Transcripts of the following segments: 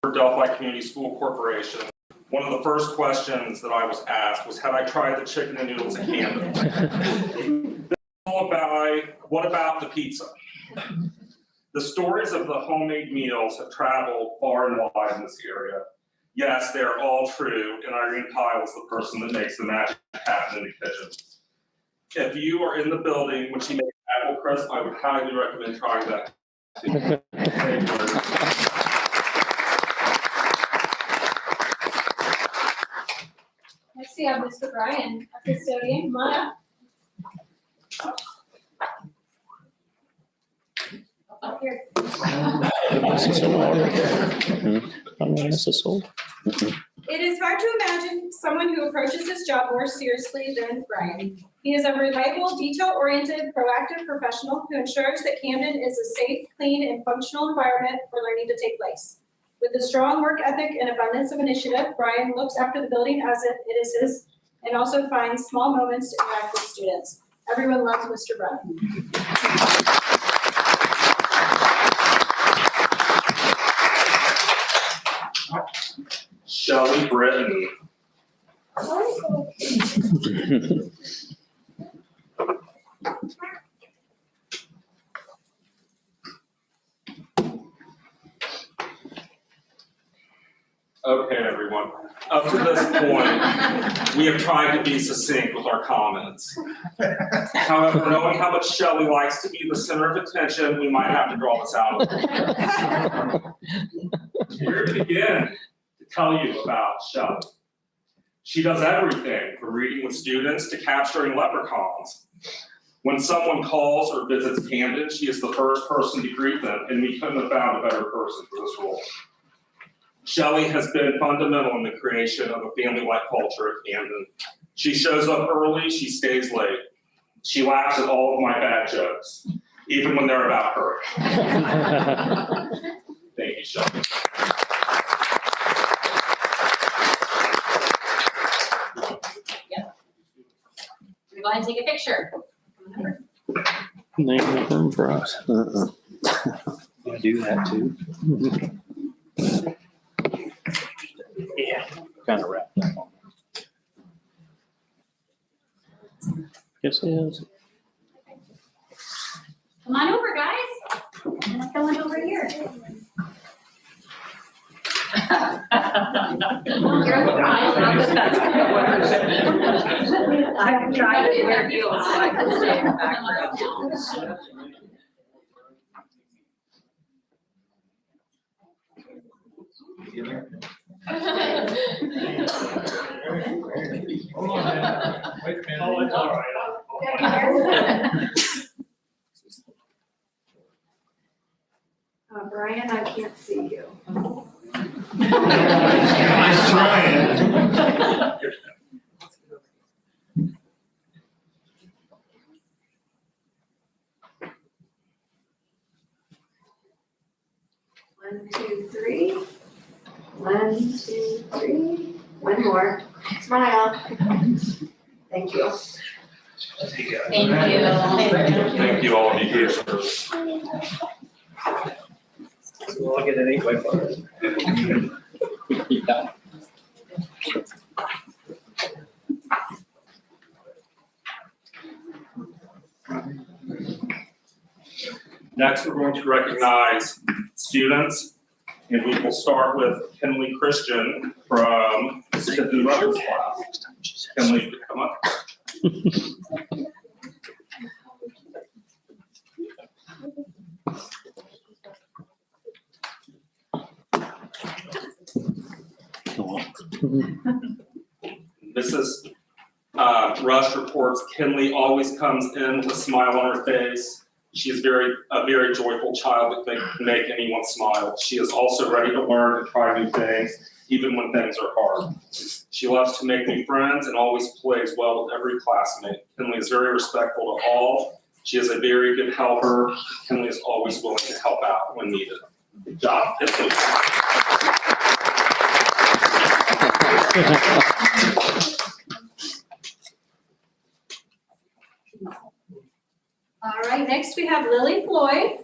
for Delphi Community School Corporation, one of the first questions that I was asked was, had I tried the chicken and noodles in Camden? What about the pizza? The stories of the homemade meals have traveled far and wide in this area. Yes, they are all true, and Irene Pyle is the person that makes the magic happen in the kitchen. If you are in the building when she makes apple crisp, I would highly recommend trying that. Next we have Mr. Brian, a custodian. Come on up. Up here. It is hard to imagine someone who approaches this job more seriously than Brian. He is a reliable, detail-oriented, proactive professional who ensures that Camden is a safe, clean, and functional environment for learning to take place. With a strong work ethic and abundance of initiative, Brian looks after the building as if it is his and also finds small moments to interact with students. Everyone loves Mr. Brian. Shelley Britton. Okay, everyone. Up to this point, we have tried to be succinct with our comments. However, knowing how much Shelley likes to be the center of attention, we might have to draw this out a little bit. Here to begin to tell you about Shelley. She does everything from reading with students to capturing leprechauns. When someone calls or visits Camden, she is the first person to greet them, and we couldn't have found a better person for this role. Shelley has been fundamental in the creation of a family-like culture at Camden. She shows up early, she stays late. She laughs at all of my bad jokes, even when they're about her. Thank you, Shelley. Go ahead and take a picture. Name room for us. I do that too. Yeah, kind of wrapped up on that. Yes, it is. Come on over, guys. I'm not going over here. You're the Brian, not that that's gonna work. I'm trying to interview so I can stay in the background. Hold on, man. Wait a minute. Oh, it's all right. Brian, I can't see you. Nice trying. 1, 2, 3. 1, 2, 3. One more. Smile. Thank you. Thank you. Thank you all of you for your service. So I'll get an 8x4. Yeah. Next, we're going to recognize students, and we will start with Kenley Christian from Tiffany Rutherford's class. Kenley, come up. Mrs. Rush reports Kenley always comes in with a smile on her face. She is a very joyful child that can make anyone smile. She is also ready to learn and try new things, even when things are hard. She loves to make new friends and always plays well with every classmate. Kenley is very respectful to all. She is a very good helper. Kenley is always willing to help out when needed. Good job, Kenley. All right, next we have Lily Floyd.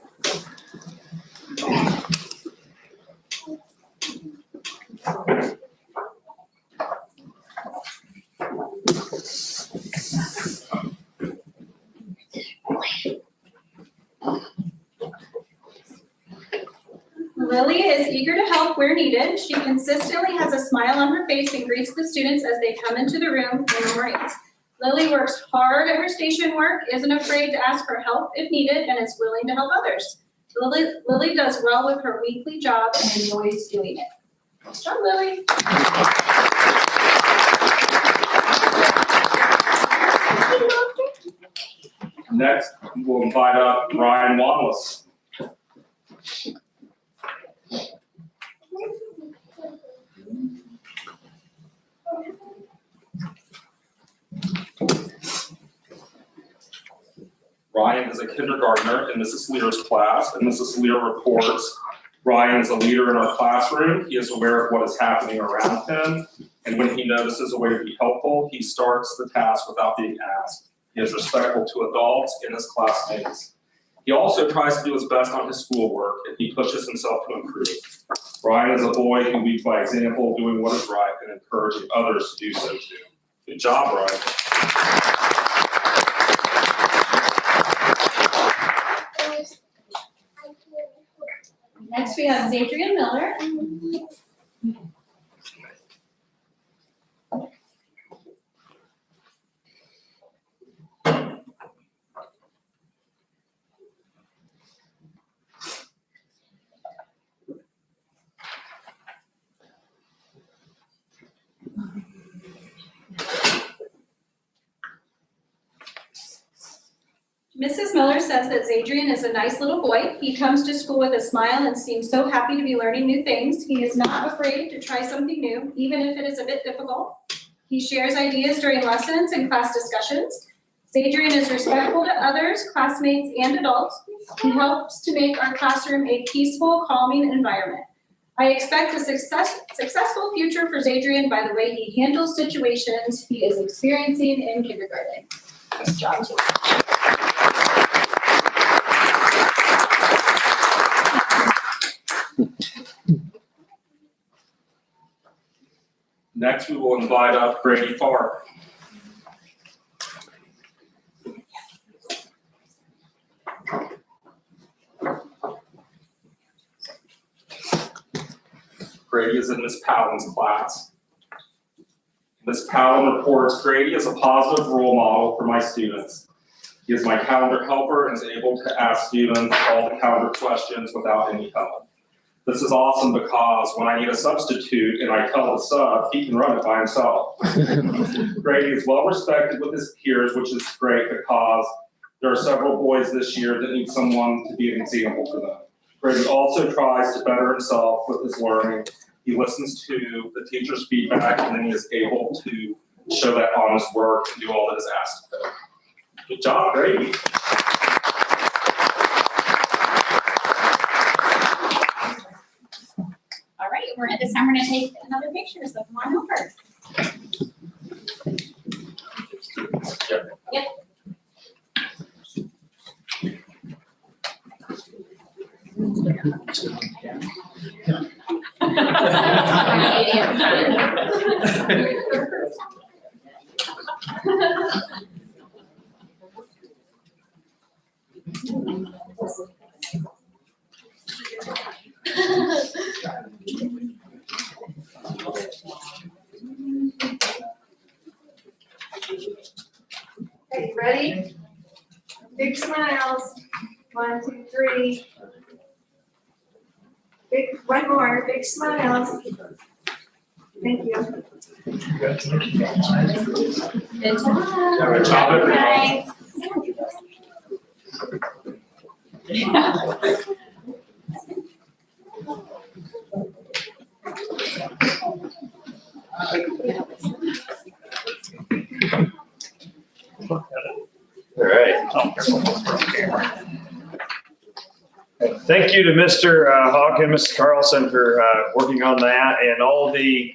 Lily is eager to help where needed. She consistently has a smile on her face and greets the students as they come into the room in the mornings. Lily works hard at her station work, isn't afraid to ask for help if needed, and is willing to help others. Lily does well with her weekly job and enjoys doing it. Good job, Lily. Next, we'll invite up Ryan Wallace. Ryan is a kindergartner in Mrs. Lear's class, and Mrs. Lear reports Ryan is a leader in our classroom. He is aware of what is happening around him, and when he notices a way to be helpful, he starts the task without being asked. He is respectful to adults and his classmates. He also tries to do his best on his schoolwork, and he pushes himself to improve. Ryan is a boy who leads by example, doing what is right and encouraging others to do so too. Good job, Ryan. Next, we have Adrian Miller. Mrs. Miller says that Zadrian is a nice little boy. He comes to school with a smile and seems so happy to be learning new things. He is not afraid to try something new, even if it is a bit difficult. He shares ideas during lessons and class discussions. Zadrian is respectful to others, classmates, and adults. He helps to make our classroom a peaceful, calming environment. I expect a successful future for Zadrian by the way he handles situations he is experiencing in kindergarten. Nice job, Zadrian. Next, we will invite up Grady Farr. Grady is in Miss Pallen's class. Miss Pallen reports Grady is a positive role model for my students. He is my calendar helper and is able to ask students all the calendar questions without any help. This is awesome because when I need a substitute and I tell the sub, he can run it by himself. Grady is well respected with his peers, which is great because there are several boys this year that need someone to be an example for them. Grady also tries to better himself with his learning. He listens to the teacher's feedback and then he is able to show that on his work and do all that is asked of him. Good job, Grady. All right, at this time, we're gonna take another picture, so come on over. Yep. Okay, ready? Big smiles. 1, 2, 3. One more. Big smiles. Thank you. Good job. Good job, everyone. All right. Thank you to Mr. Hawk and Mrs. Carlson for working on that, and all the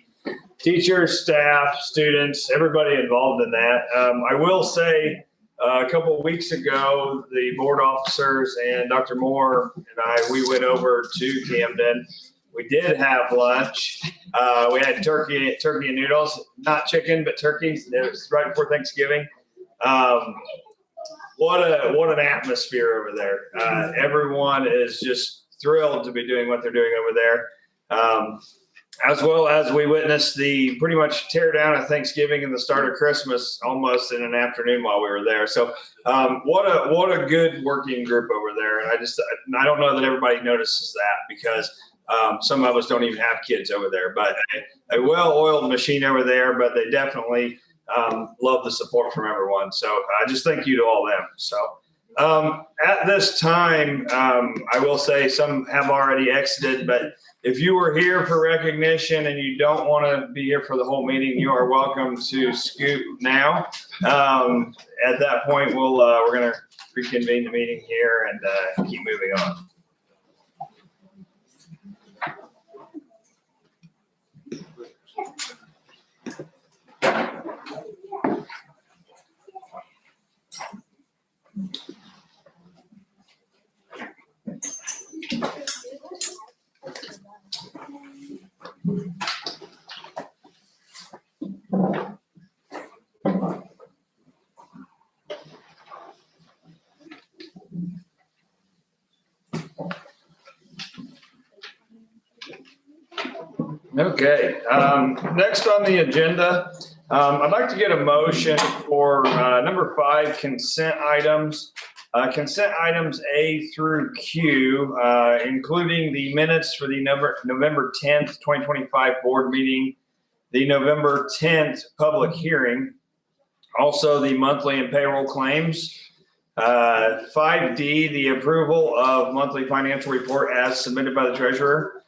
teachers, staff, students, everybody involved in that. I will say a couple of weeks ago, the board officers and Dr. Moore and we went over to Camden. We did have lunch. We had turkey and noodles, not chicken, but turkey. It was right before Thanksgiving. What an atmosphere over there. Everyone is just thrilled to be doing what they're doing over there. As well as we witnessed the pretty much tear down of Thanksgiving and the start of Christmas almost in an afternoon while we were there. So what a good working group over there. And I don't know that everybody notices that because some of us don't even have kids over there, but a well-oiled machine over there, but they definitely love the support from everyone. So I just thank you to all them. So at this time, I will say some have already exited, but if you were here for recognition and you don't want to be here for the whole meeting, you are welcome to scoot now. At that point, we're going to reconvene the meeting here and keep moving on. Okay, next on the agenda, I'd like to get a motion for number 5, consent items. Consent items A through Q, including the minutes for the November 10th, 2025 board meeting, the November 10th public hearing, also the monthly and payroll claims. 5D, the approval of monthly financial report as submitted by the treasurer.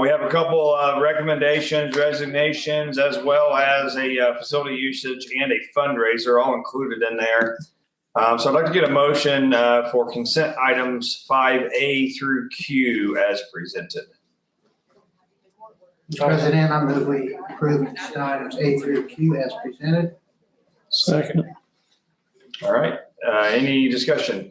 We have a couple of recommendations, resignations, as well as a facility usage and a fundraiser all included in there. So I'd like to get a motion for consent items 5A through Q as presented. Mr. President, I move we approve consent items A through Q as presented. Second. All right, any discussion?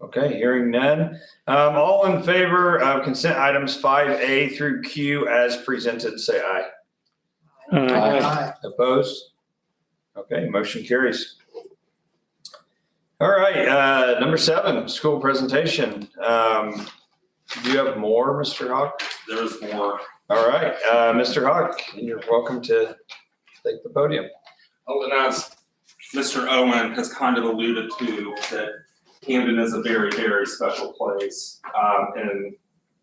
Okay, hearing none. All in favor of consent items 5A through Q as presented, say aye. Aye. Opposed? Okay, motion carries. All right, number 7, school presentation. Do you have more, Mr. Hawk? There is more. All right, Mr. Hawk, you're welcome to take the podium. Oh, and as Mr. Owen has kind of alluded to, that Camden is a very, very special place, and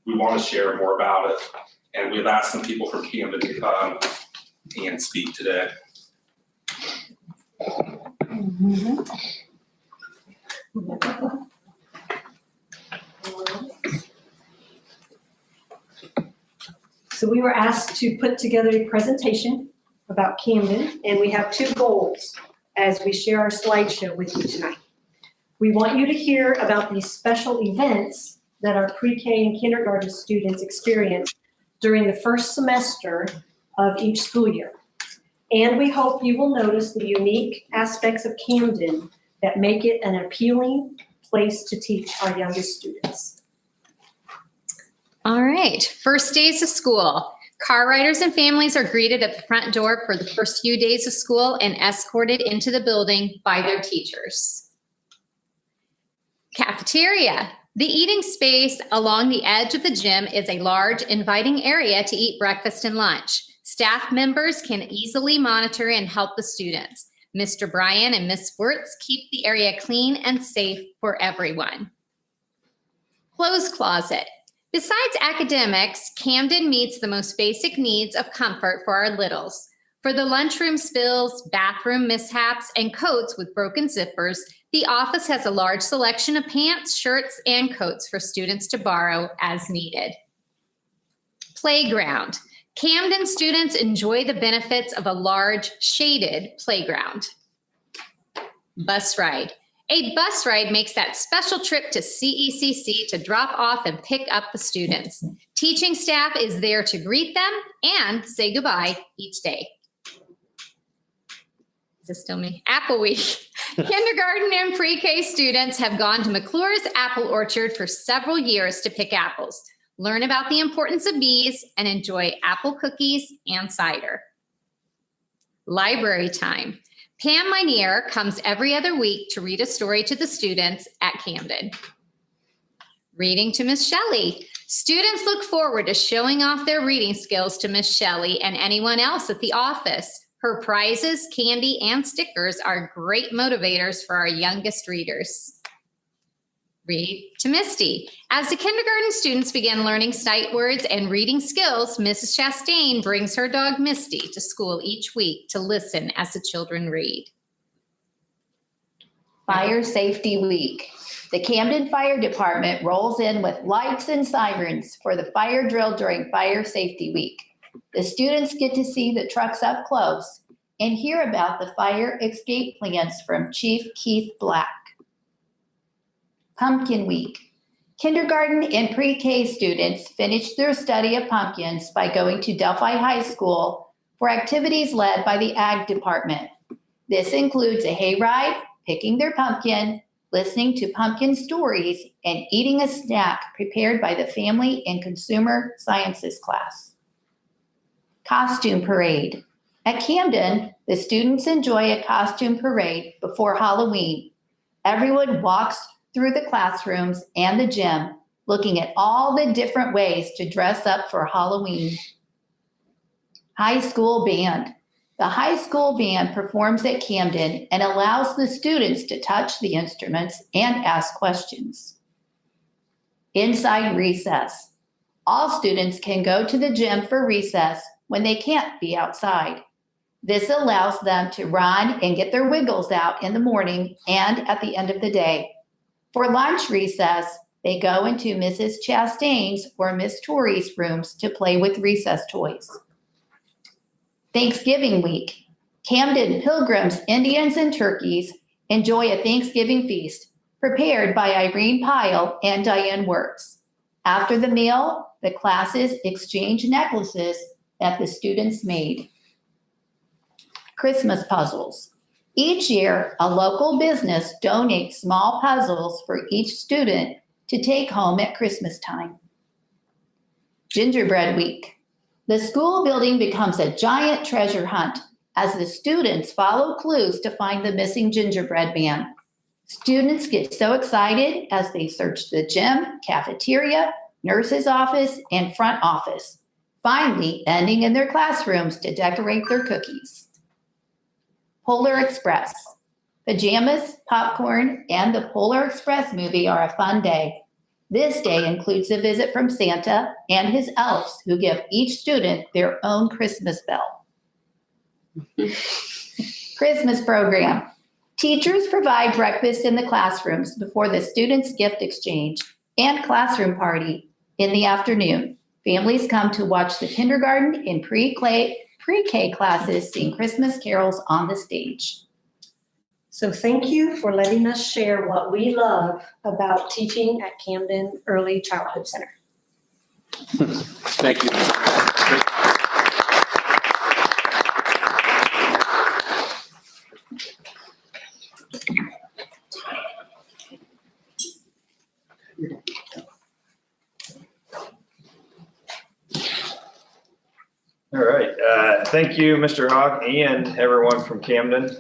we want to share more about it. And we've asked some people from Camden to come and speak today. So we were asked to put together a presentation about Camden, and we have 2 goals as we share our slideshow with you tonight. We want you to hear about these special events that our pre-K and kindergarten students experience during the first semester of each school year. And we hope you will notice the unique aspects of Camden that make it an appealing place to teach our youngest students. All right, first days of school. Car riders and families are greeted at the front door for the first few days of school and escorted into the building by their teachers. Cafeteria. The eating space along the edge of the gym is a large, inviting area to eat breakfast and lunch. Staff members can easily monitor and help the students. Mr. Bryan and Ms. Wirtz keep the area clean and safe for everyone. Clothes closet. Besides academics, Camden meets the most basic needs of comfort for our littles. For the lunchroom spills, bathroom mishaps, and coats with broken zippers, the office has a large selection of pants, shirts, and coats for students to borrow as needed. Playground. Camden students enjoy the benefits of a large, shaded playground. Bus ride. A bus ride makes that special trip to CECC to drop off and pick up the students. Teaching staff is there to greet them and say goodbye each day. Is this still me? Apple Week. Kindergarten and pre-K students have gone to McClure's Apple Orchard for several years to pick apples, learn about the importance of bees, and enjoy apple cookies and cider. Library time. Pam Minear comes every other week to read a story to the students at Camden. Reading to Miss Shelley. Students look forward to showing off their reading skills to Miss Shelley and anyone else at the office. Her prizes, candy, and stickers are great motivators for our youngest readers. Read to Misty. As the kindergarten students begin learning sight words and reading skills, Mrs. Chastain brings her dog Misty to school each week to listen as the children read. Fire Safety Week. The Camden Fire Department rolls in with lights and sirens for the fire drill during Fire Safety Week. The students get to see the trucks up close and hear about the fire escape plans from Chief Keith Black. Pumpkin Week. Kindergarten and pre-K students finish their study of pumpkins by going to Delphi High School for activities led by the Ag Department. This includes a hayride, picking their pumpkin, listening to pumpkin stories, and eating a snack prepared by the Family and Consumer Sciences class. Costume Parade. At Camden, the students enjoy a costume parade before Halloween. Everyone walks through the classrooms and the gym, looking at all the different ways to dress up for Halloween. High School Band. The high school band performs at Camden and allows the students to touch the instruments and ask questions. Inside recess. All students can go to the gym for recess when they can't be outside. This allows them to run and get their wiggles out in the morning and at the end of the day. For lunch recess, they go into Mrs. Chastain's or Miss Torrey's rooms to play with recess toys. Thanksgiving week. Camden Pilgrims, Indians, and Turkeys enjoy a Thanksgiving feast prepared by Irene Pyle and Diane Works. After the meal, the classes exchange necklaces that the students made. Christmas puzzles. Each year, a local business donates small puzzles for each student to take home at Christmas time. Gingerbread week. The school building becomes a giant treasure hunt as the students follow clues to find the missing gingerbread man. Students get so excited as they search the gym, cafeteria, nurse's office, and front office, finally ending in their classrooms to decorate their cookies. Polar Express. Pajamas, popcorn, and the Polar Express movie are a fun day. This day includes a visit from Santa and his elves who give each student their own Christmas bell. Christmas program. Teachers provide breakfast in the classrooms before the students' gift exchange and classroom party in the afternoon. Families come to watch the kindergarten and pre-K classes sing Christmas carols on the stage. So thank you for letting us share what we love about teaching at Camden Early Childhood Center. Thank you. All right. Thank you, Mr. Hawk, and everyone from Camden.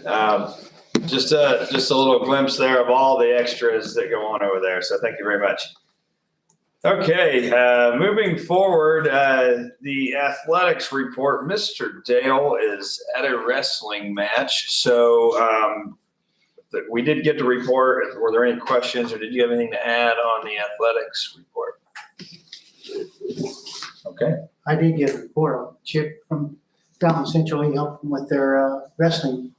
Just a little glimpse there of all the extras that go on over there. So thank you very much. Okay, moving forward, the athletics report. Mr. Dale is at a wrestling match. So we did get the report. Were there any questions or did you have anything to add on the athletics report? Okay. I did get a report on Chip from Fountain Central. He helped them with their wrestling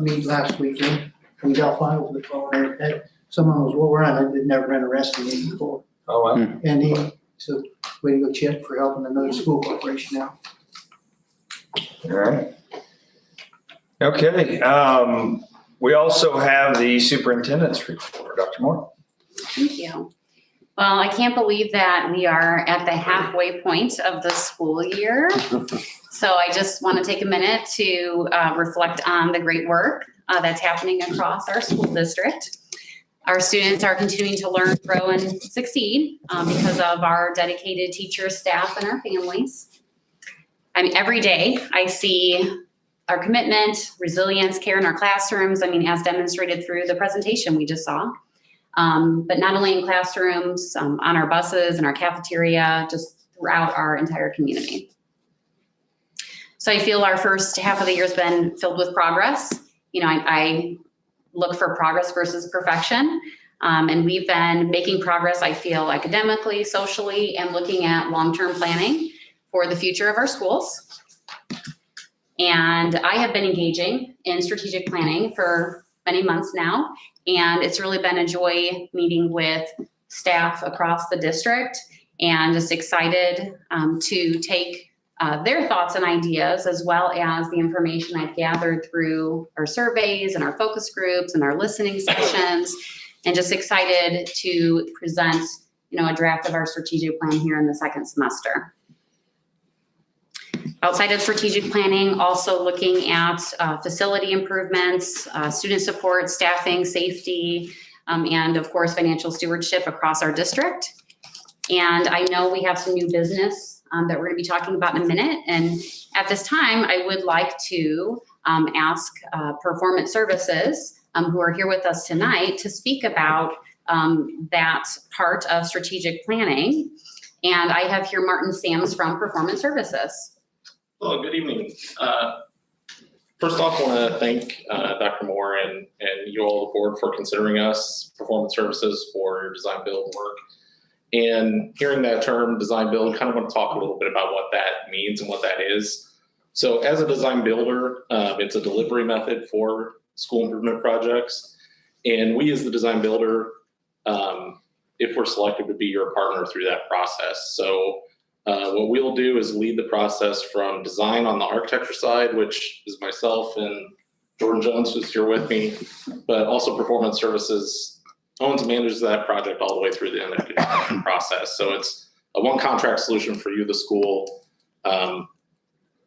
meet last weekend from Delphi with the culinary head. Someone was well run. They'd never run a wrestling meet before. Oh, wow. And he said, way to go, Chip, for helping another school corporation out. All right. Okay. We also have the superintendent's report. Dr. Moore. Thank you. Well, I can't believe that we are at the halfway point of the school year. So I just want to take a minute to reflect on the great work that's happening across our school district. Our students are continuing to learn, grow, and succeed because of our dedicated teachers, staff, and our families. I mean, every day I see our commitment, resilience, care in our classrooms. I mean, as demonstrated through the presentation we just saw. but not only in classrooms, on our buses, in our cafeteria, just throughout our entire community. So I feel our first half of the year has been filled with progress. You know, I look for progress versus perfection. And we've been making progress, I feel, academically, socially, and looking at long-term planning for the future of our schools. And I have been engaging in strategic planning for many months now, and it's really been a joy meeting with staff across the district, and just excited to take their thoughts and ideas, as well as the information I've gathered through our surveys and our focus groups and our listening sessions, and just excited to present, a draft of our strategic plan here in the second semester. Outside of strategic planning, also looking at facility improvements, student support, staffing, safety, and of course, financial stewardship across our district. And I know we have some new business that we're going to be talking about in a minute. And at this time, I would like to ask Performance Services, who are here with us tonight, to speak about that part of strategic planning. And I have here Martin Sams from Performance Services. Hello, good evening. First off, I want to thank Dr. Moore and you all, the board, for considering us, Performance Services, for your design build work. And hearing that term, design build, kind of want to talk a little bit about what that means and what that is. So as a design builder, it's a delivery method for school improvement projects. And we, as the design builder, if we're selected, would be your partner through that process. So what we'll do is lead the process from design on the architecture side, which is myself and Jordan Jones, who's here with me, but also Performance Services owns and manages that project all the way through the end of the construction process. So it's a one contract solution for you, the school.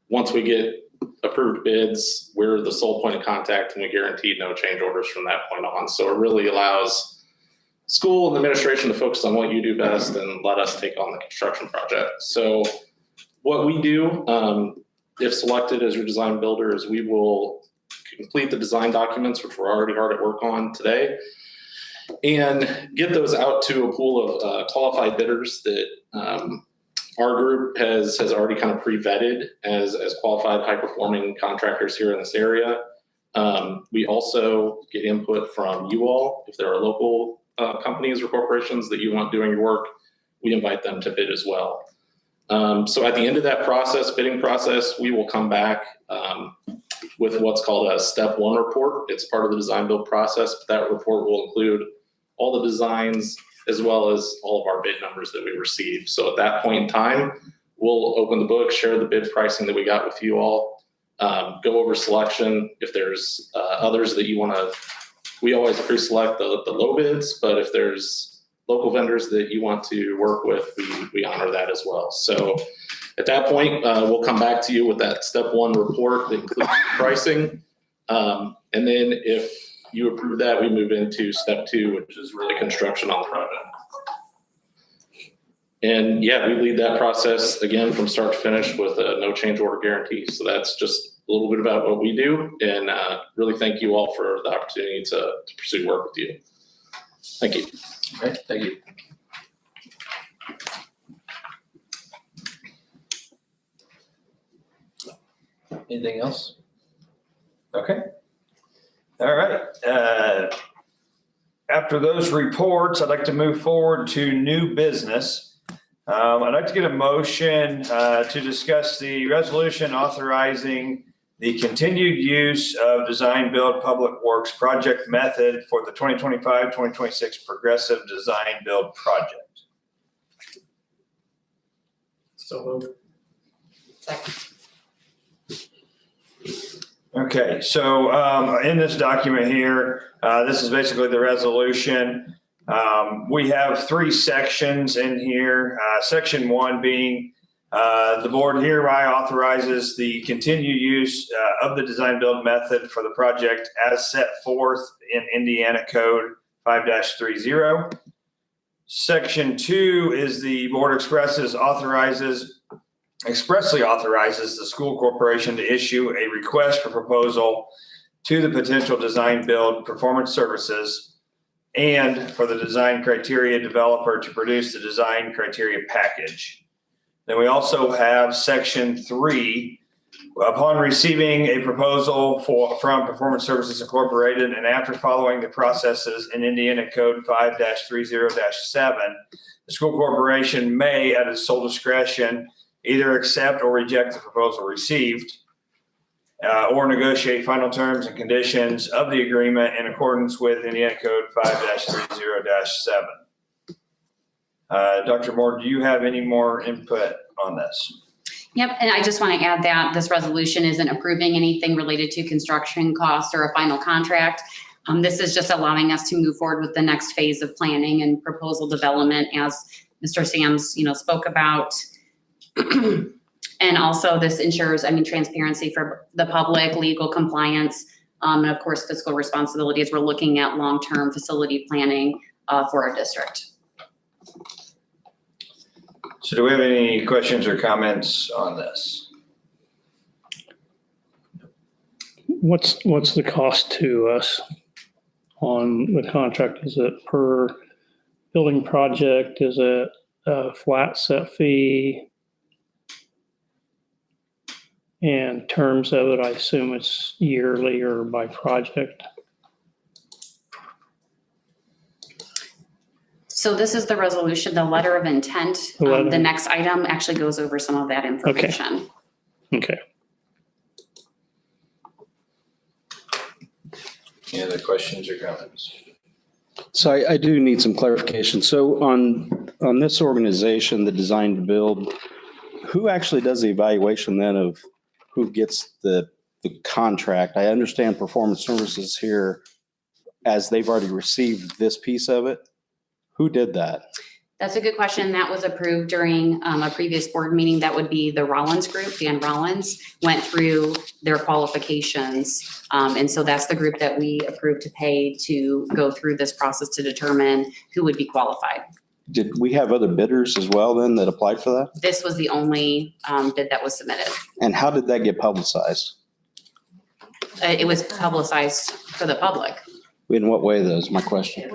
Once we get approved bids, we're the sole point of contact, and we guarantee no change orders from that point on. So it really allows school and administration to focus on what you do best and let us take on the construction project. So what we do, if selected as your design builder, is we will complete the design documents, which we're already hard at work on today, and get those out to a pool of qualified bidders that our group has already kind of pre-vetted as qualified, high-performing contractors here in this area. We also get input from you all. If there are local companies or corporations that you want doing your work, we invite them to bid as well. So at the end of that process, bidding process, we will come back with what's called a step one report. It's part of the design build process, but that report will include all the designs as well as all of our bid numbers that we received. So at that point in time, we'll open the book, share the bid pricing that we got with you all, go over selection. If there's others that you want to, we always pre-select the low bids, but if there's local vendors that you want to work with, we honor that as well. So at that point, we'll come back to you with that step one report that includes pricing. And then if you approve that, we move into step two, which is really construction on the project. And yeah, we lead that process again from start to finish with a no change order guarantee. So that's just a little bit about what we do, and really thank you all for the opportunity to pursue work with you. Thank you. Okay, thank you. Anything else? Okay. All right. After those reports, I'd like to move forward to new business. I'd like to get a motion to discuss the resolution authorizing the continued use of design build public works project method for the 2025-2026 progressive design build project. So moved. Okay, so in this document here, this is basically the resolution. We have three sections in here. Section one being the board hereby authorizes the continued use of the design build method for the project as set forth in Indiana Code 5-30. Section two is the board expressly authorizes the school corporation to issue a request for proposal to the potential design build performance services and for the design criteria developer to produce the design criteria package. Then we also have section 3. Upon receiving a proposal from Performance Services Incorporated and after following the processes in Indiana Code 5-30-7, the school corporation may, at its sole discretion, either accept or reject the proposal received, or negotiate final terms and conditions of the agreement in accordance with Indiana Code 5-30-7. Dr. Moore, do you have any more input on this? Yep, and I just want to add that this resolution isn't approving anything related to construction costs or a final contract. This is just allowing us to move forward with the next phase of planning and proposal development, as Mr. Sams, spoke about. And also this ensures, transparency for the public, legal compliance, and of course, fiscal responsibility as we're looking at long-term facility planning for our district. So do we have any questions or comments on this? What's the cost to us on the contract? Is it per building project? Is it a flat set fee? And terms of it, I assume it's yearly or by project. So this is the resolution, the letter of intent. The next item actually goes over some of that information. Okay. Any other questions or comments? So I do need some clarification. So on this organization, the design to build, who actually does the evaluation then of who gets the contract? I understand Performance Services here, as they've already received this piece of it. Who did that? That's a good question. That was approved during a previous board meeting. That would be the Rollins group. Dan Rollins went through their qualifications. And so that's the group that we approved to pay to go through this process to determine who would be qualified. Did we have other bidders as well then that applied for that? This was the only bid that was submitted. And how did that get publicized? It was publicized for the public. In what way though is my question?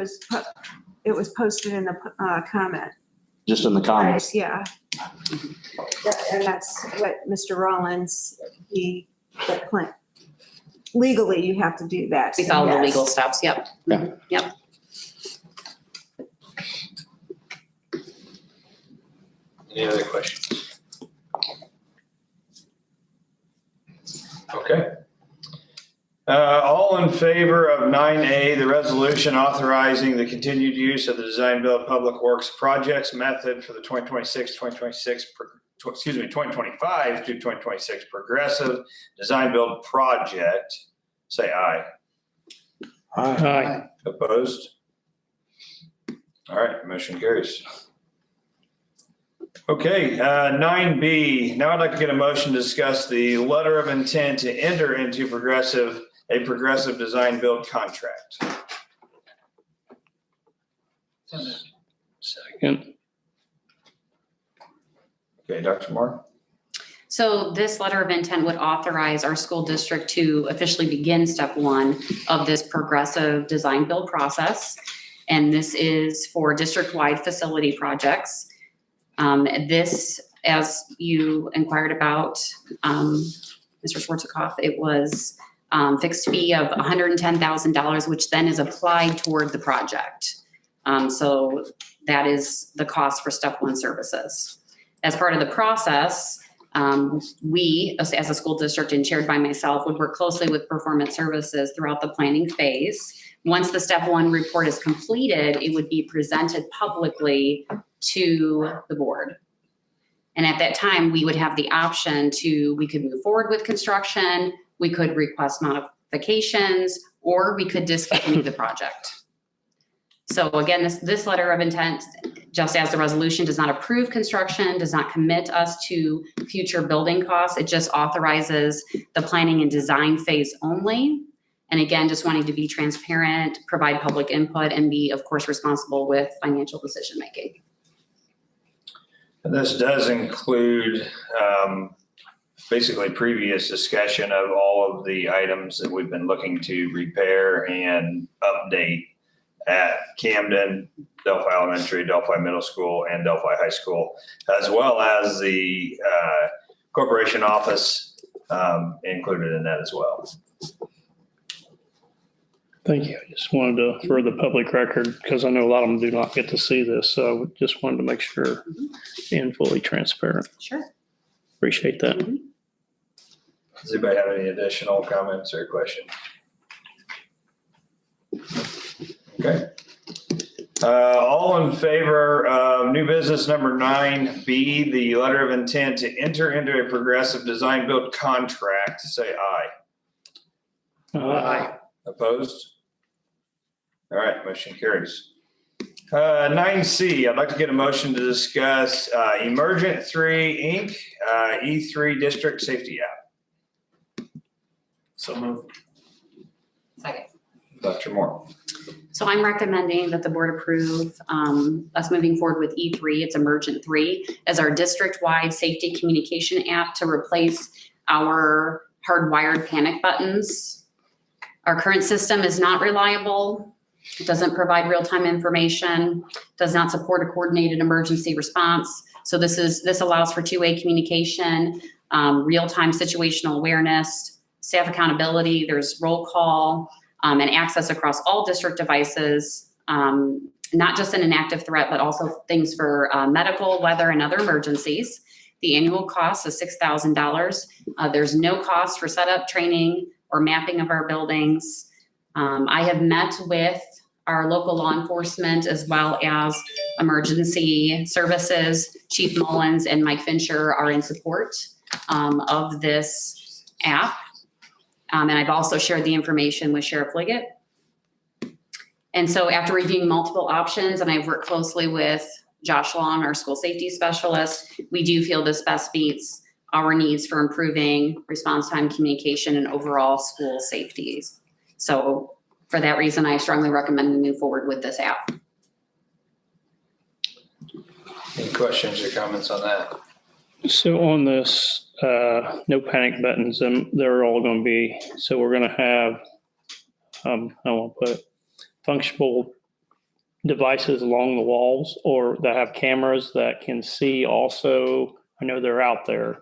It was posted in the comment. Just in the comments? Yeah. And that's what Mr. Rollins, legally, you have to do that. We so follow the yes. legal steps. Yep. Yeah. Yep. Any other questions? Okay. All in favor of 9A, the resolution authorizing the continued use of the design build public works projects method for the 2025 through 2026 progressive design build project, say aye. Aye. Opposed? All right, motion carries. Okay, 9B, now I'd like to get a motion to discuss the letter of intent to enter into a progressive design build contract. Second. Okay, Dr. Moore. So this letter of intent would authorize our school district to officially begin step 1 of this progressive design build process. And this is for district-wide facility projects. This, as you inquired about, Mr. Schwartzkopf, it was fixed fee of $110,000, which then is applied toward the project. So that is the cost for step 1 services. As part of the process, we, as a school district and chaired by myself, would work closely with Performance Services throughout the planning phase. Once the step 1 report is completed, it would be presented publicly to the board. And at that time, we would have the option we could move forward with construction, we could request modifications, or we could discontinue the project. So again, this letter of intent, just as the resolution does not approve construction, does not commit us to future building costs. It just authorizes the planning and design phase only. And again, just wanting to be transparent, provide public input, and be, of course, responsible with financial decision-making. And this does include basically previous discussion of all of the items that we've been looking to repair and update at Camden, Delphi Elementary, Delphi Middle School, and Delphi High School, as well as the corporation office included in that as well. Thank you. I just wanted to, for the public record, because I know a lot of them do not get to see this, so just wanted to make sure being fully transparent. Sure. Appreciate that. Does anybody have any additional comments or questions? Okay. All in favor of new business number 9B, the letter of intent to enter into a progressive design build contract, say aye. Aye. Opposed? All right, motion carries. 9C, I'd like to get a motion to discuss Emergent 3 Inc., E3 District Safety App. So moved. Second. Dr. Moore. So I'm recommending that the board approve us moving forward with E3, it's Emergent 3, as our district-wide safety communication app to replace our hardwired panic buttons. Our current system is not reliable. It doesn't provide real-time information, does not support a coordinated emergency response. So this allows for two-way communication, real-time situational awareness, staff accountability, there's roll call, and access across all district devices, not just in an active threat, but also things for medical, weather, and other emergencies. The annual cost is $6,000. There's no cost for setup, training, or mapping of our buildings. I have met with our local law enforcement as well as emergency services. Chief Mullins and Mike Fincher are in support of this app. And I've also shared the information with Sheriff Liggett. And so after reviewing multiple options, and I've worked closely with Josh Long, our school safety specialist, we do feel this best meets our needs for improving response time communication and overall school safety. So for that reason, I strongly recommend we move forward with this app. Any questions or comments on that? So on this, no panic buttons, and they're all going to be, so we're going to have, I won't put functional devices along the walls or that have cameras that can see also. I know they're out there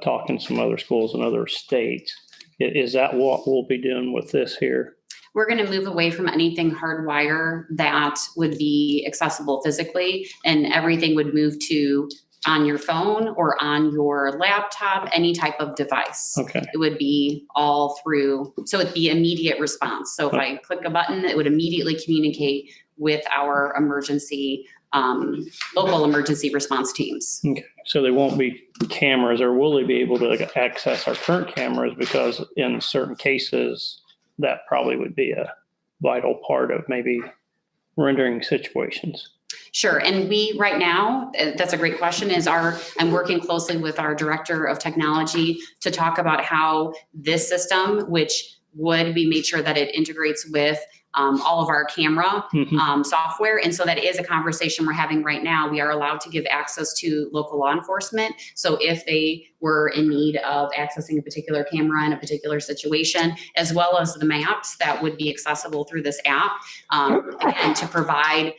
talking to some other schools in other states. Is that what we'll be doing with this here? We're going to move away from anything hardwire that would be accessible physically, and everything would move to on your phone or on your laptop, any type of device. Okay. It would be all through, so it'd be immediate response. So if I click a button, it would immediately communicate with our emergency, local emergency response teams. Okay. So they won't be cameras, or will they be able to access our current cameras? Because in certain cases, that probably would be a vital part of maybe rendering situations. Sure. And we, right now, that's a great question, I'm working closely with our director of technology to talk about how this system, which would be made sure that it integrates with all of our camera software. And so that is a conversation we're having right now. We are allowed to give access to local law enforcement. So if they were in need of accessing a particular camera in a particular situation, as well as the maps that would be accessible through this app, and to provide,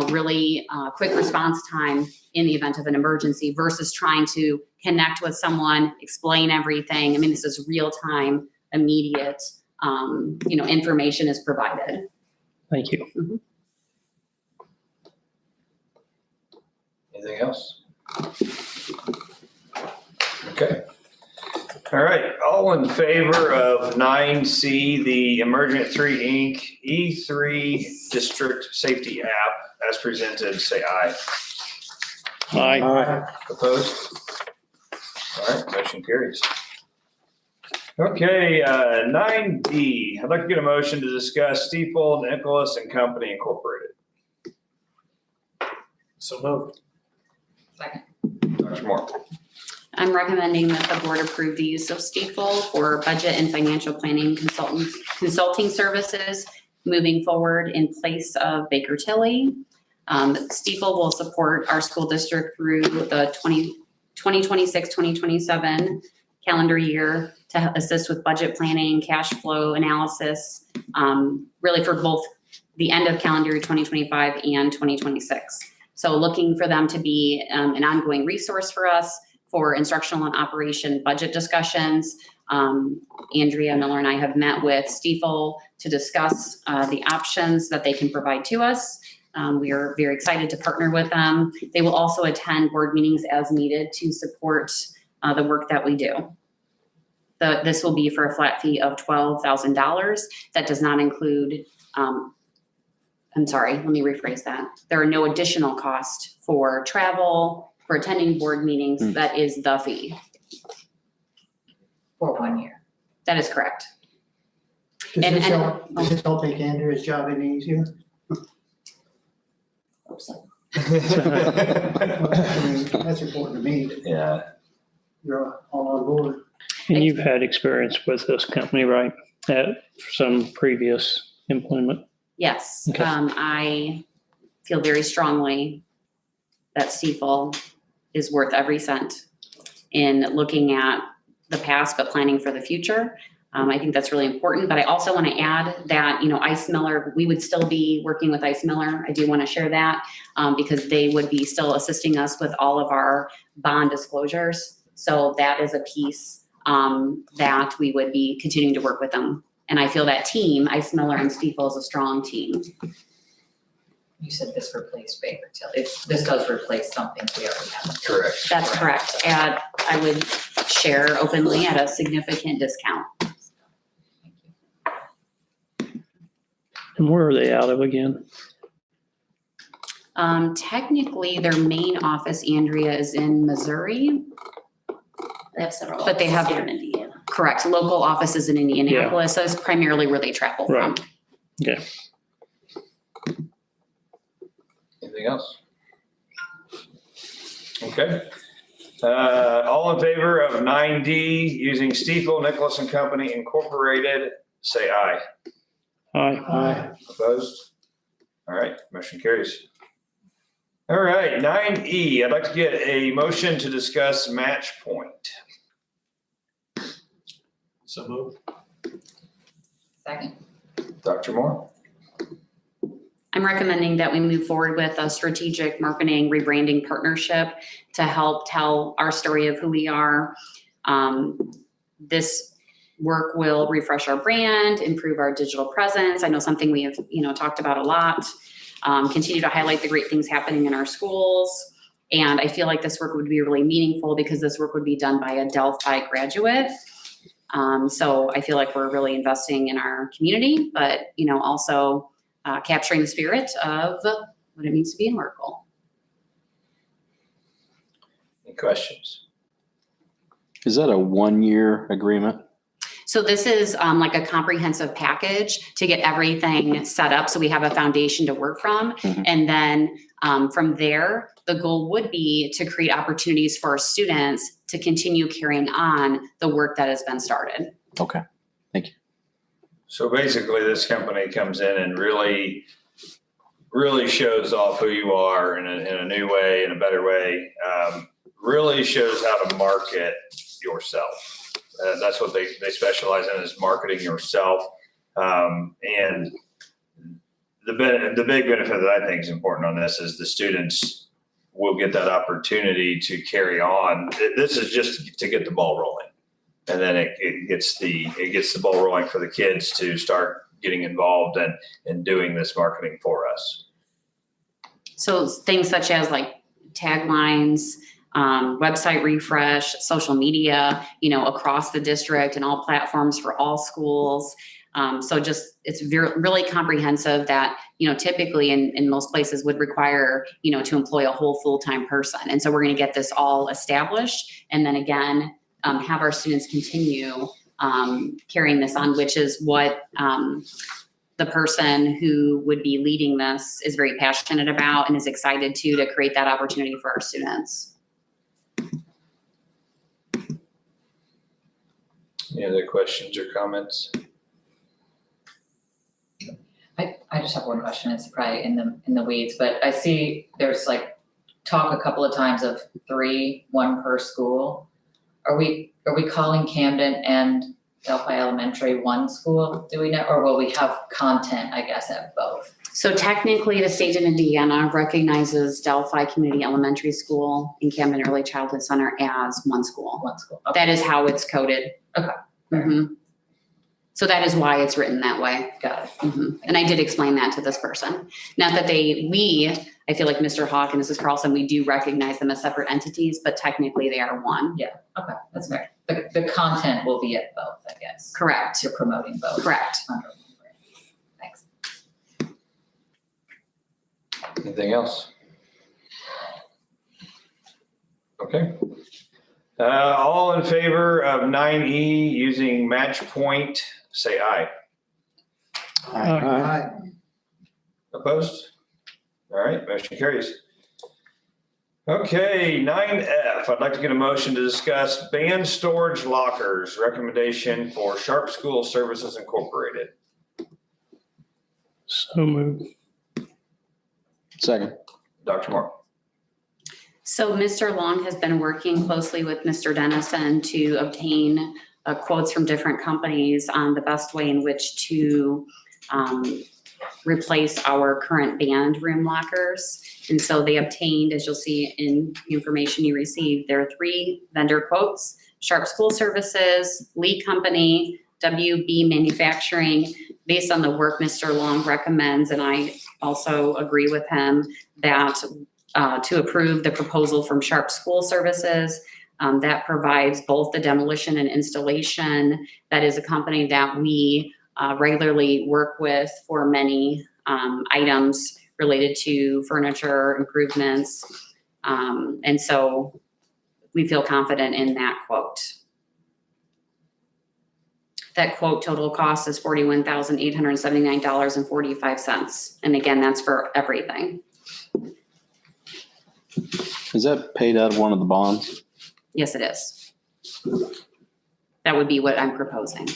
really quick response time in the event of an emergency versus trying to connect with someone, explain everything. I mean, this is real time, immediate, information is provided. Thank you. Mm-hmm. Anything else? Okay. All right, all in favor of 9C, the Emergent 3 Inc. E3 District Safety App as presented, say aye. Aye. Opposed? All right, motion carries. Okay, 9D, I'd like to get a motion to discuss Stiefel, Nicholas and Company Incorporated. So moved. Second. Dr. Moore. I'm recommending that the board approve the use of Stiefel for budget and financial planning consulting services moving forward in place of Baker Tilly. Stiefel will support our school district through the 2026-2027 calendar year to assist with budget planning, cash flow analysis, really for both the end of calendar year 2025 and 2026. So looking for them to be an ongoing resource for us for instructional and operation budget discussions. Andrea Miller and I have met with Stiefel to discuss the options that they can provide to us. We are very excited to partner with them. They will also attend board meetings as needed to support the work that we do. This will be for a flat fee of $12,000. That does not include, I'm sorry, let me rephrase that. There are no additional costs for travel, for attending board meetings. That is the fee. For 1 year. That is correct. Does And- this and- help make Andrew's job any easier? Hope so. I mean, that's important to me, that Yeah. you're all on board. And you've had experience with this company, right? At some previous employment? Yes, Okay. I feel very strongly that Stiefel is worth every cent in looking at the past, but planning for the future. I think that's really important, but I also want to add that, Ice Miller, we would still be working with Ice Miller. I do want to share that because they would be still assisting us with all of our bond disclosures. So that is a piece that we would be continuing to work with them. And I feel that team, Ice Miller and Stiefel, is a strong team. You said this replaced Baker Tilly. This does replace something we already have. Correct. That's correct. And I would share openly at a significant discount. And where are they out of again? Technically, their main office, Andrea, is in Missouri. They have several. But they have- offices here in Indiana. Correct. Local offices in Indianapolis. So it's primarily where they travel from. Right. Okay. Anything else? Okay. All in favor of 9D using Stiefel, Nicholas and Company Incorporated, say aye. Aye. Opposed? All right, motion carries. All right, 9E, I'd like to get a motion to discuss match point. So moved. Second. Dr. Moore? I'm recommending that we move forward with a strategic marketing rebranding partnership to help tell our story of who we are. This work will refresh our brand, improve our digital presence. I know something we have, talked about a lot. Continue to highlight the great things happening in our schools. And I feel like this work would be really meaningful because this work would be done by a Delphi graduate. So I feel like we're really investing in our community, but, also capturing the spirit of what it means to be in Oracle. Any questions? Is that a 1-year agreement? So this is like a comprehensive package to get everything set up so we have a foundation to work from. Mhm. And then from there, the goal would be to create opportunities for our students to continue carrying on the work that has been started. Okay. So basically, this company comes in and really shows off who you are in a new way, in a better way. Really shows how to market yourself. That's what they specialize in, is marketing yourself. And the big benefit that I think is important on this is the students will get that opportunity to carry on. This is just to get the ball rolling. And then it gets the ball rolling for the kids to start getting involved and doing this marketing for us. So things such as like taglines, website refresh, social media, across the district and all platforms for all schools. So just, it's really comprehensive that, typically in most places would require, to employ a whole full-time person. And so we're going to get this all established. And then again, have our students continue carrying this on, which is what the person who would be leading this is very passionate about and is excited to create that opportunity for our students. Any other questions or comments? I just have one question. It's probably in the weeds, but I see there's talk a couple of times of 3, 1 per school. Are we calling Camden and Delphi Elementary one school? Do we know, or will we have content, I guess, at both? So technically, the state of Indiana recognizes Delphi Community Elementary School and Camden Early Childhood Center as one school. One school. Okay. That is how it's coded. Okay. Mhm. So that is why it's written that way. Got it. Mhm. And I did explain that to this person. Not that I feel like Mr. Hawk and Mrs. Carlson, we do recognize them as separate entities, but technically they are one. Okay, that's fair. The content will be at both, I guess. Correct. You're promoting both. Correct. Under one brand. Thanks. Anything else? Okay. All in favor of 9E using match point, say aye. Aye. Opposed? All right, motion carries. Okay, 9F, I'd like to get a motion to discuss band storage lockers, recommendation for Sharp School Services Incorporated. So moved. Second. Dr. Moore. So Mr. Long has been working closely with Mr. Dennison to obtain quotes from different companies on the best way in which to replace our current band room lockers. And so they obtained, as you'll see in the information you received, there are 3 vendor quotes: Sharp School Services, Lee Company, WB Manufacturing. Based on the work Mr. Long recommends, and I also agree with him, that to approve the proposal from Sharp School Services that provides both the demolition and installation. That is a company that we regularly work with for many items related to furniture improvements. And so we feel confident in that quote. That quote total cost is $41,879.45. And again, that's for everything. Is that paid out of one of the bonds? Yes, it is. That would be what I'm proposing.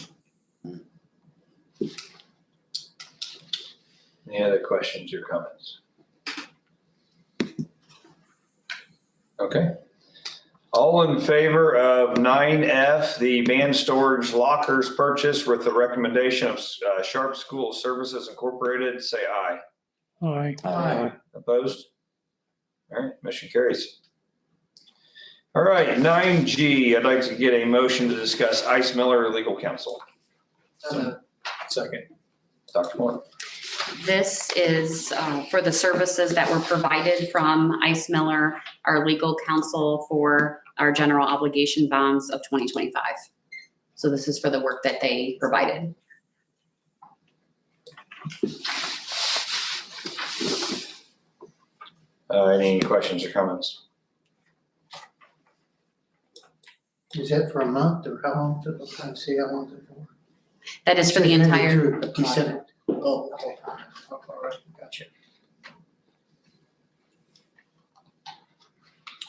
Any other questions or comments? Okay. All in favor of 9F, the band storage lockers purchase with the recommendation of Sharp School Services Incorporated, say aye. Aye. Aye. Opposed? All right, motion carries. All right, 9G, I'd like to get a motion to discuss Ice Miller legal counsel. Second. Dr. Moore. This is for the services that were provided from Ice Miller, our legal counsel for our general obligation bonds of 2025. So this is for the work that they provided. Any questions or comments? Is that for a month or how long? I'm trying to see how long it's for. That is for the entire, December. Oh, okay. All right, gotcha.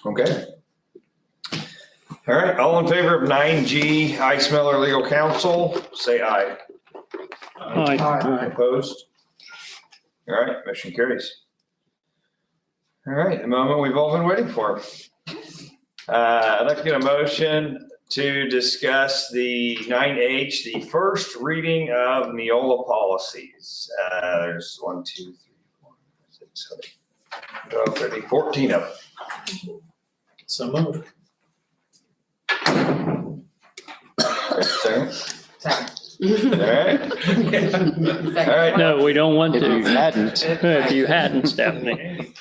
Okay. All right, all in favor of 9G, Ice Miller legal counsel, say aye. Aye. Opposed? All right, motion carries. All right, the moment we've all been waiting for. I'd like to get a motion to discuss the 9H, the first reading of Neola policies. There's 1, 2, 3, 4, 5, 6, 7, 12, 13, 14 of them. So moved. Second. Second. All right. All right. No, we don't want If you to. hadn't, If you hadn't, Stephanie.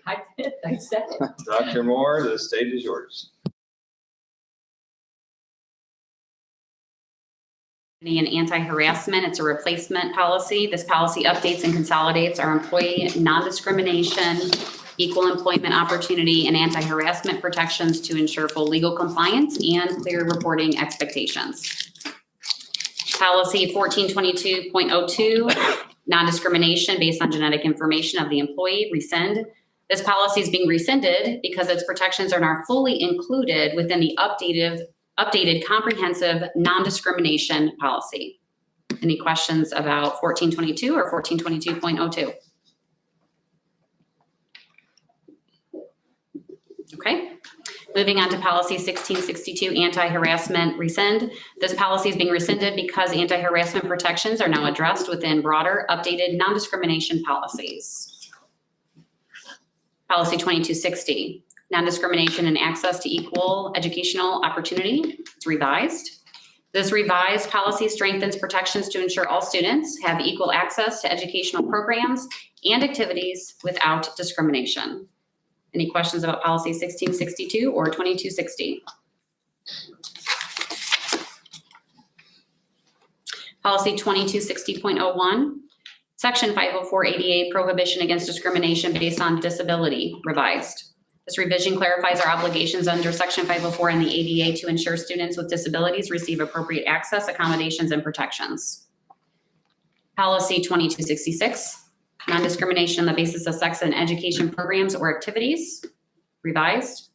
I did, I said it. Dr. Moore, the stage is yours. and anti-harassment. It's a replacement policy. This policy updates and consolidates our employee non-discrimination, equal employment opportunity, and anti-harassment protections to ensure full legal compliance and clear reporting expectations. Policy 1422.02, non-discrimination based on genetic information of the employee, rescind. This policy is being rescinded because its protections are not fully included within the updated comprehensive non-discrimination policy. Any questions about 1422 or 1422.02? Okay. Moving on to policy 1662, anti-harassment rescind. This policy is being rescinded because anti-harassment protections are now addressed within broader, updated non-discrimination policies. Policy 2260, non-discrimination and access to equal educational opportunity. It's revised. This revised policy strengthens protections to ensure all students have equal access to educational programs and activities without discrimination. Any questions about policy 1662 or 2260? Policy 2260.01, section 504 ADA, prohibition against discrimination based on disability, revised. This revision clarifies our obligations under section 504 and the ADA to ensure students with disabilities receive appropriate access, accommodations, and protections. Policy 2266, non-discrimination on the basis of sex in education programs or activities, revised.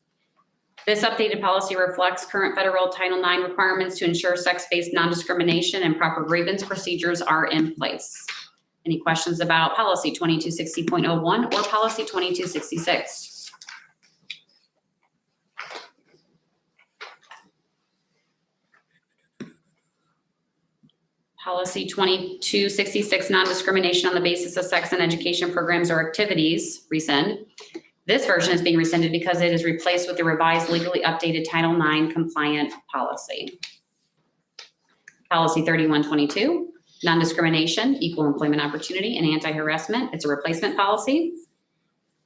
This updated policy reflects current federal Title IX requirements to ensure sex-based non-discrimination and proper grievance procedures are in place. Any questions about policy 2260.01 or policy 2266? Policy 2266, non-discrimination on the basis of sex in education programs or activities, rescind. This version is being rescinded because it is replaced with the revised legally updated Title IX compliant policy. Policy 3122, non-discrimination, equal employment opportunity, and anti-harassment. It's a replacement policy.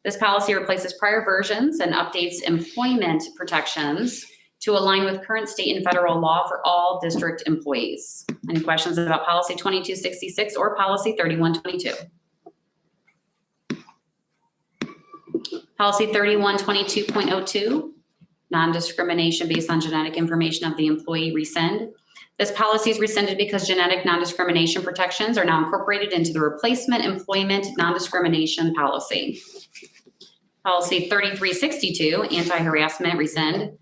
This policy replaces prior versions and updates employment protections to align with current state and federal law for all district employees. Any questions about policy 2266 or policy 3122? Policy 3122.02, non-discrimination based on genetic information of the employee, rescind. This policy is rescinded because genetic non-discrimination protections are now incorporated into the replacement employment non-discrimination policy. Policy 3362, anti-harassment, rescind.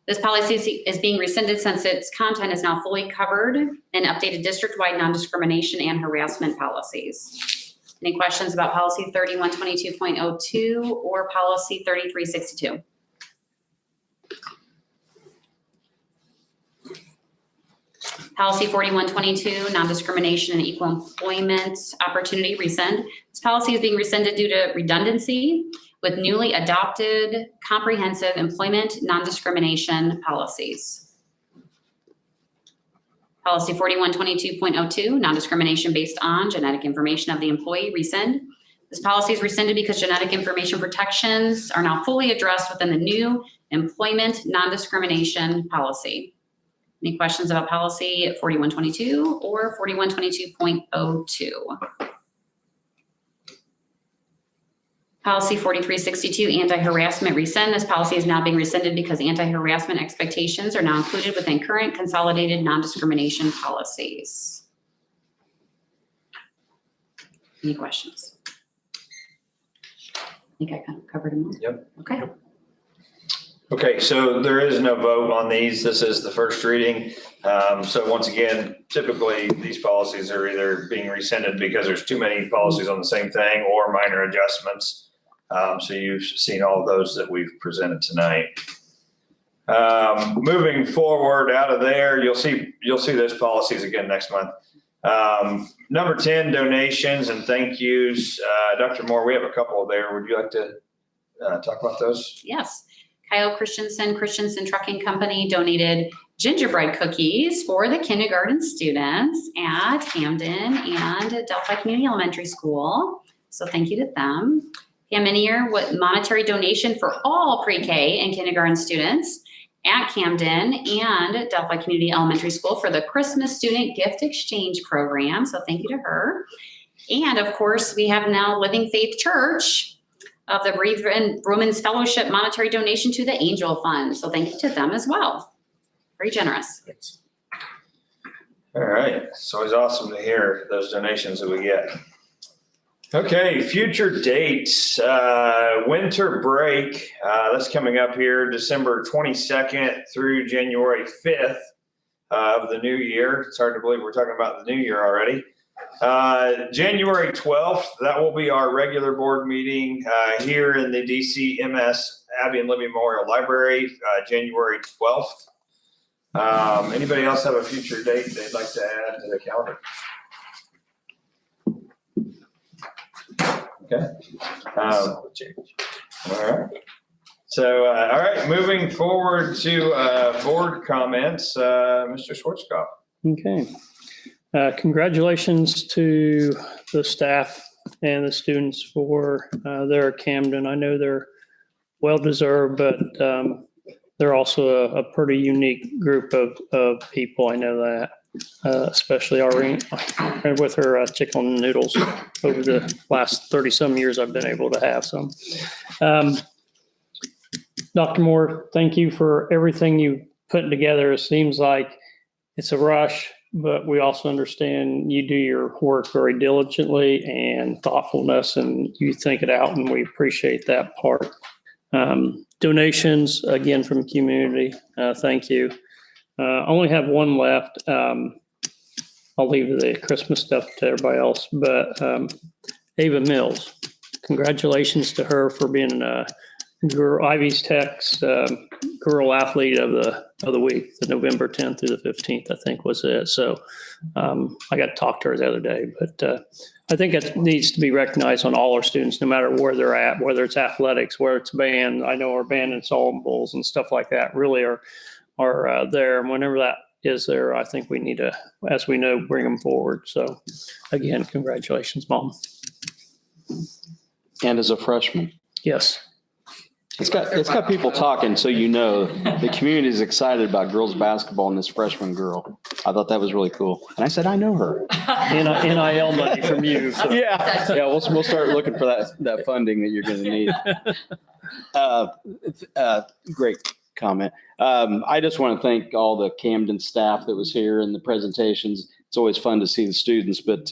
This policy is being rescinded since its content is now fully covered in updated district-wide non-discrimination and harassment policies. Any questions about policy 3122.02 or policy 3362? Policy 4122, non-discrimination and equal employment opportunity, rescind. This policy is being rescinded due to redundancy with newly adopted comprehensive employment non-discrimination policies. Policy 4122.02, non-discrimination based on genetic information of the employee, rescind. This policy is rescinded because genetic information protections are now fully addressed within the new employment non-discrimination policy. Any questions about policy 4122 or 4122.02? Policy 4362, anti-harassment, rescind. This policy is now being rescinded because anti-harassment expectations are now included within current consolidated non-discrimination policies. Any questions? I think I kind of covered them all. Yep. Okay. Okay, so there is no vote on these. This is the first reading. So once again, typically these policies are either being rescinded because there's too many policies on the same thing or minor adjustments. So you've seen all of those that we've presented tonight. Moving forward out of there, you'll see those policies again next month. Number 10, donations and thank yous. Dr. Moore, we have a couple there. Would you like to talk about those? Yes. Kyle Christensen Trucking Company donated gingerbread cookies for the kindergarten students at Camden and Delphi Community Elementary School. So thank you to them. Pam Minier with monetary donation for all pre-K and kindergarten students at Camden and Delphi Community Elementary School for the Christmas Student Gift Exchange Program. So thank you to her. And of course, we have now Living Faith Church of the Bereaved Women's Fellowship monetary donation to the Angel Fund. So thank you to them as well. Very generous. All right. It's always awesome to hear those donations that we get. Okay, future dates. Winter break, that's coming up here December 22nd through January 5th of the new year. It's hard to believe we're talking about the new year already. January 12th, that will be our regular board meeting here in the DCMS Abbey and Libby Memorial Library, January 12th. Anybody else have a future date they'd like to add to the calendar? Okay. All right. So, all right, moving forward to board comments, Mr. Schwarzkopf. Okay. Congratulations to the staff and the students for their Camden. I know they're well-deserved, but they're also a pretty unique group of people. I know that, especially Irene with her chicken noodles over the last 30-some years I've been able to have some. Dr. Moore, thank you for everything you've put together. It seems like it's a rush, but we also understand you do your work very diligently and thoughtfulness, and you think it out, and we appreciate that part. Donations, again, from the community, thank you. I only have one left. I'll leave the Christmas stuff to everybody else, but Ava Mills, congratulations to her for being girl Ivy's Tech's girl athlete of the week, the November 10th through the 15th, I think was it. So I got to talk to her the other day, but I think it needs to be recognized on all our students, no matter where they're at, whether it's athletics, whether it's band. I know our band ensembles and stuff like that really are there. And whenever that is there, I think we need to, as we know, bring them forward. So again, congratulations, Mom. And as a freshman. Yes. It's got people talking, so you know the community is excited about girls basketball and this freshman girl. I thought that was really cool. And I said, I know her. NIL money from you. So. Yeah, we'll start looking for that funding that you're going to need. Great comment. I just want to thank all the Camden staff that was here and the presentations. It's always fun to see the students, but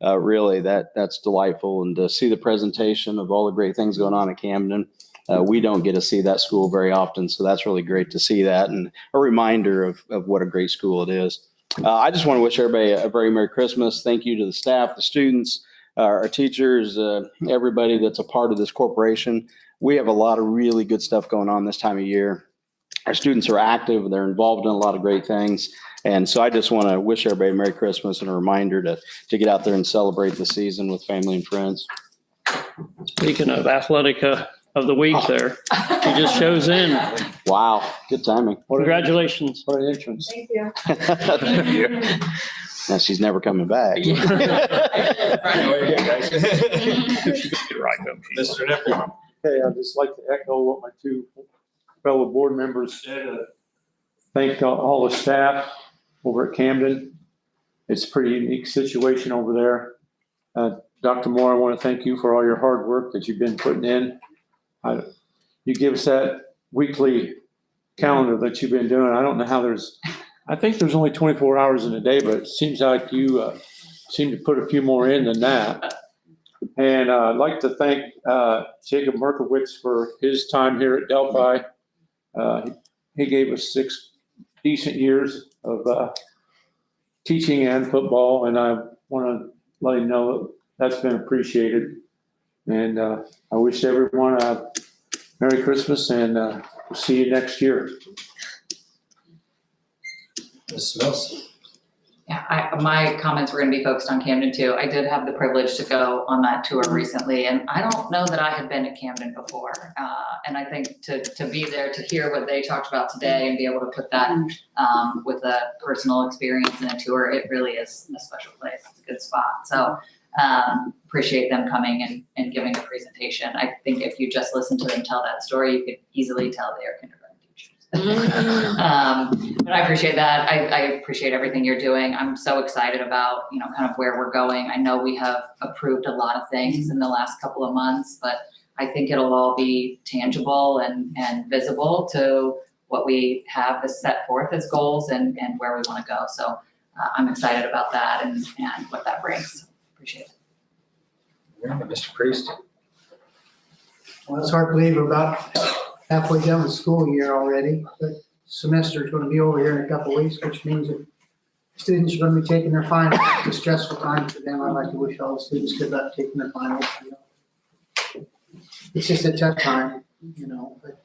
really that's delightful. And to see the presentation of all the great things going on at Camden. We don't get to see that school very often, so that's really great to see that and a reminder of what a great school it is. I just want to wish everybody a very Merry Christmas. Thank you to the staff, the students, our teachers, everybody that's a part of this corporation. We have a lot of really good stuff going on this time of year. Our students are active, they're involved in a lot of great things. And so I just want to wish everybody a Merry Christmas and a reminder to get out there and celebrate the season with family and friends. Speaking of Athletica of the week there, she just shows in. Wow, good timing. Congratulations. What an entrance. Thank you. Thank you. Now she's never coming back. Mr. Nipple. Hey, I'd just like to echo what my two fellow board members said. Thank all the staff over at Camden. It's a pretty unique situation over there. Dr. Moore, I want to thank you for all your hard work that you've been putting in. You give us that weekly calendar that you've been doing. I don't know how I think there's only 24 hours in a day, but it seems like you seem to put a few more in than that. And I'd like to thank Jacob Merkowitz for his time here at Delphi. He gave us 6 decent years of teaching and football, and I want to let him know that's been appreciated. And I wish everyone a Merry Christmas, and we'll see you next year. Ms. Mills. Yeah, my comments were going to be focused on Camden too. I did have the privilege to go on that tour recently, and I don't know that I had been at Camden before. And I think to be there, to hear what they talked about today and be able to put that with a personal experience in a tour, it really is a special place. It's a good spot. So appreciate them coming and giving a presentation. I think if you just listen to them tell that story, you could easily tell they are kindergarten teachers. But I appreciate that. I appreciate everything you're doing. I'm so excited about, kind of where we're going. I know we have approved a lot of things in the last couple of months, but I think it'll all be tangible and visible to what we have as set forth as goals and where we want to go. So I'm excited about that and what that brings. Appreciate it. Mr. Priest. Well, it's hard to believe we're about halfway done with school year already. The semester is going to be over here in a couple of weeks, which means that students are going to be taking their finals. It's a stressful time for them. I'd like to wish all the students good luck taking their finals. It's just a tough time. but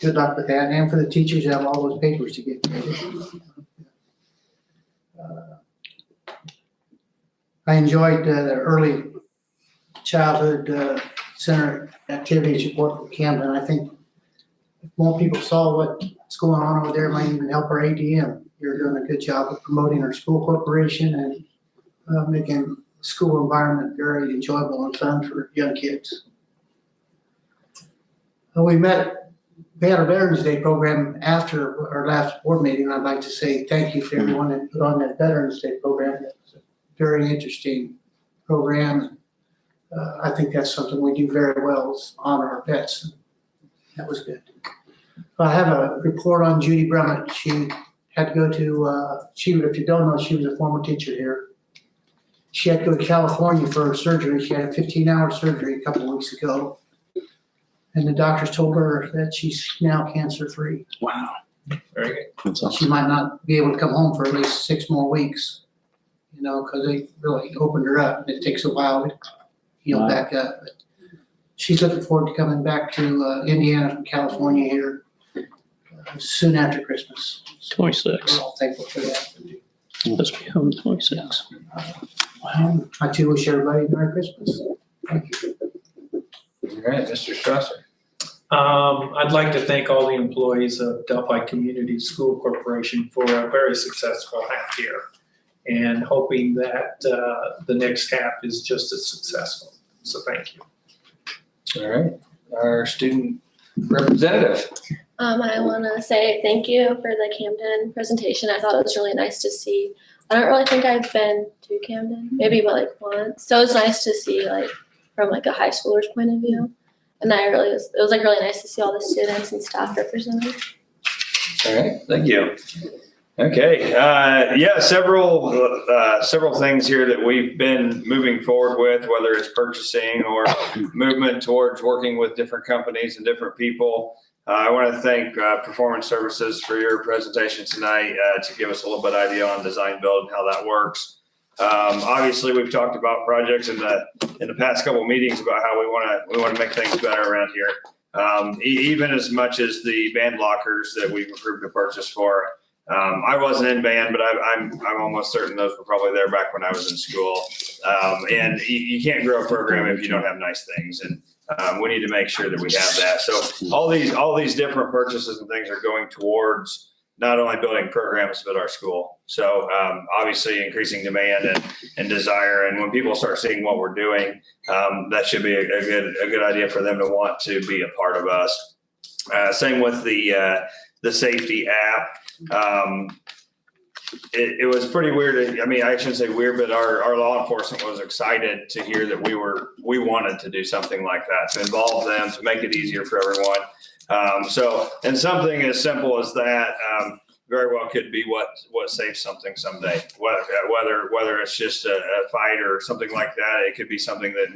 good luck with that, and for the teachers that have all those papers to get graded. I enjoyed the early childhood center activity support for Camden. I think if more people saw what's going on over there, it might even help our ADM. You're doing a good job of promoting our school corporation and making the school environment very enjoyable and fun for young kids. We had our Veterans Day program after our last board meeting. I'd like to say thank you to everyone that put on that Veterans Day program. It was a very interesting program. I think that's something we do very well, is honor our vets. That was good. I have a report on Judy Brummett. She had to go to, if you don't know, she was a former teacher here. She had to go to California for her surgery. She had a 15-hour surgery a couple of weeks ago. And the doctors told her that she's now cancer-free. Wow. Very good. She might not be able to come home for at least 6 more weeks, because they really opened her up. It takes a while to heal back up. But she's looking forward to coming back to Indiana from California here soon after Christmas. 26. We're all thankful for that. Let's be home 26. I too wish everybody a Merry Christmas. Thank you. All right, Mr. Strasser. I'd like to thank all the employees of Delphi Community School Corporation for a very successful half year, and hoping that the next half is just as successful. So thank you. All right, our student representative. I want to say thank you for the Camden presentation. I thought it was really nice to see. I don't really think I've been to Camden, maybe but like once. So it's nice to see from a high schooler's point of view. And it was really nice to see all the students and staff represented. All right, thank you. Okay, several things here that we've been moving forward with, whether it's purchasing or movement towards working with different companies and different people. I want to thank Performance Services for your presentation tonight to give us a little bit of idea on design build and how that works. Obviously, we've talked about projects in the past couple of meetings about how we want to make things better around here. Even as much as the band lockers that we've approved a purchase for. I wasn't in band, but I'm almost certain those were probably there back when I was in school. And you can't grow a program if you don't have nice things, and we need to make sure that we have that. So all these different purchases and things are going towards not only building programs, but our school. So obviously increasing demand and desire. And when people start seeing what we're doing, that should be a good idea for them to want to be a part of us. Same with the safety app. It was pretty weird. I shouldn't say weird, but our law enforcement was excited to hear that we wanted to do something like that, to involve them, to make it easier for everyone. And something as simple as that very well could be what saves something someday. Whether it's just a fight or something like that, it could be something that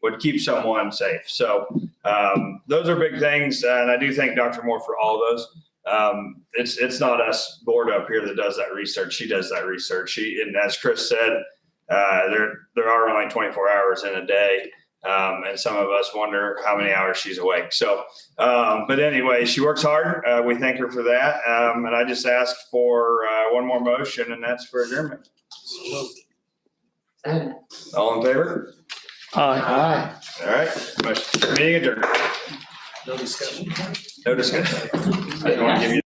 would keep someone safe. So those are big things, and I do thank Dr. Moore for all of those. It's not us board up here that does that research. She does that research. And as Chris said, there are only 24 hours in a day. And some of us wonder how many hours she's awake. So, but anyway, she works hard. We thank her for that. And I just asked for one more motion, and that's for adjournment. All in favor? Aye. All right. Meeting adjourned. No discussion. No discussion. I didn't want to give you